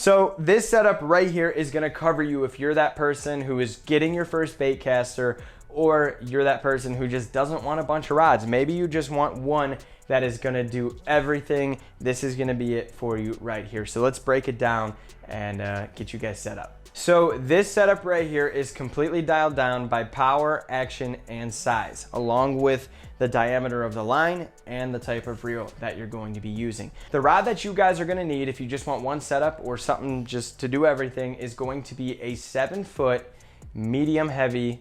So this setup right here is gonna cover you if you're that person who is getting your first bait caster, or you're that person who just doesn't want a bunch of rods. Maybe you just want one that is gonna do everything. This is gonna be it for you right here. So let's break it down and get you guys set up. So this setup right here is completely dialed down by power, action, and size, along with the diameter of the line and the type of reel that you're going to be using. The rod that you guys are gonna need if you just want one setup or something just to do everything is going to be a 7-foot medium heavy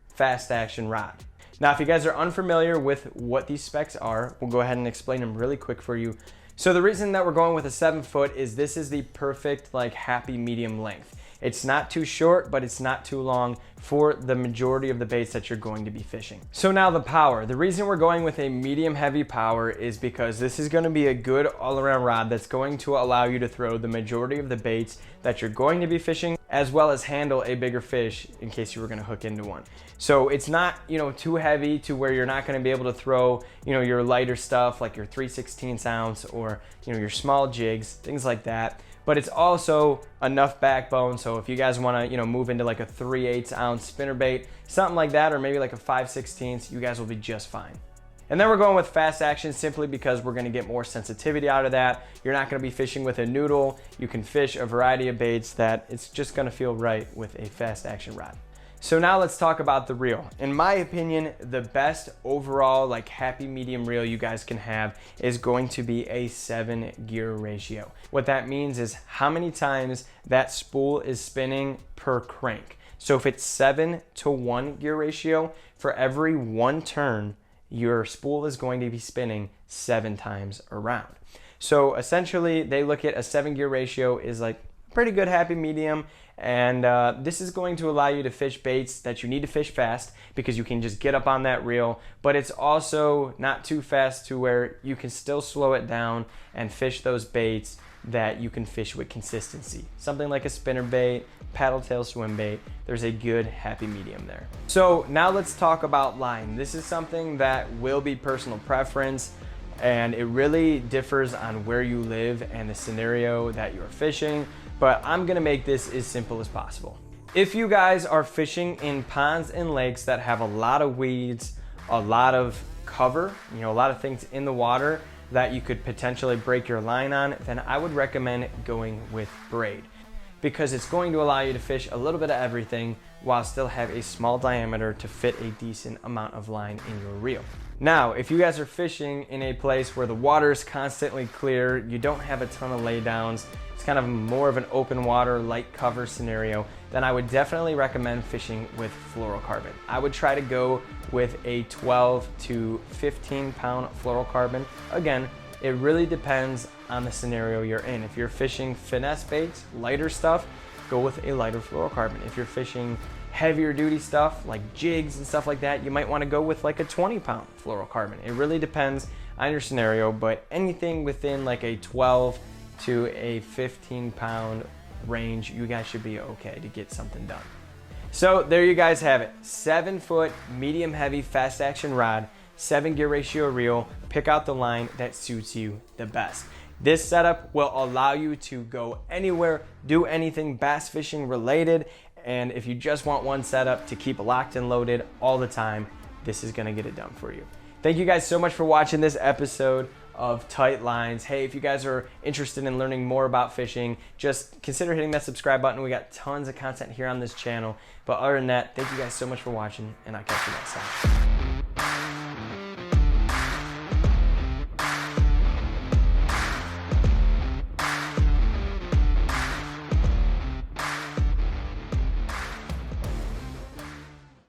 fast action rod. Now, if you guys are unfamiliar with what these specs are, we'll go ahead and explain them really quick for you. So the reason that we're going with a 7-foot is this is the perfect like happy medium length. It's not too short, but it's not too long for the majority of the baits that you're going to be fishing. So now the power. The reason we're going with a medium heavy power is because this is going to be a good all-around rod that's going to allow you to throw the majority of the baits that you're going to be fishing, as well as handle a bigger fish in case you were going to hook into one. So it's not, too heavy to where you're not going to be able to throw, your lighter stuff like your 3/16 ounce or, your small jigs, things like that. But it's also enough backbone, so if you guys want to move into like a 3/8 ounce spinnerbait, something like that, or maybe like a 5/16, you guys will be just fine. And then we're going with fast action simply because we're going to get more sensitivity out of that. You're not going to be fishing with a noodle. You can fish a variety of baits that it's just going to feel right with a fast action rod. So now let's talk about the reel. In my opinion, the best overall like happy medium reel you guys can have is going to be a 7-gear ratio. What that means is how many times that spool is spinning per crank. So if it's 7-to-1 gear ratio, for every 1 turn, your spool is going to be spinning 7 times around. So essentially they look at a 7-gear ratio is like pretty good happy medium, and this is going to allow you to fish baits that you need to fish fast because you can just get up on that reel, but it's also not too fast to where you can still slow it down and fish those baits that you can fish with consistency. Something like a spinnerbait, paddle tail swim bait, there's a good happy medium there. So now let's talk about line. This is something that will be personal preference, and it really differs on where you live and the scenario that you're fishing, but I'm gonna make this as simple as possible. If you guys are fishing in ponds and lakes that have a lot of weeds, a lot of cover, a lot of things in the water that you could potentially break your line on, then I would recommend going with braid, because it's going to allow you to fish a little bit of everything while still have a small diameter to fit a decent amount of line in your reel. Now, if you guys are fishing in a place where the water is constantly clear, you don't have a ton of laydowns, it's kind of more of an open water, light cover scenario, then I would definitely recommend fishing with fluorocarbon. I would try to go with a 12 to 15 pound fluorocarbon. Again, it really depends on the scenario you're in. If you're fishing finesse baits, lighter stuff, go with a lighter fluorocarbon. If you're fishing heavier duty stuff like jigs and stuff like that, you might want to go with like a 20-pound fluorocarbon. It really depends on your scenario, but anything within like a 12 to a 15-pound range, you guys should be okay to get something done. So there you guys have it. 7-foot medium heavy fast action rod, 7-gear ratio reel. Pick out the line that suits you the best. This setup will allow you to go anywhere, do anything bass fishing related, and if you just want one setup to keep locked and loaded all the time, this is gonna get it done for you. Thank you guys so much for watching this episode of Tight Lines. Hey, if you guys are interested in learning more about fishing, just consider hitting that subscribe button. We got tons of content here on this channel. But other than that, thank you guys so much for watching, and I'll catch you next time.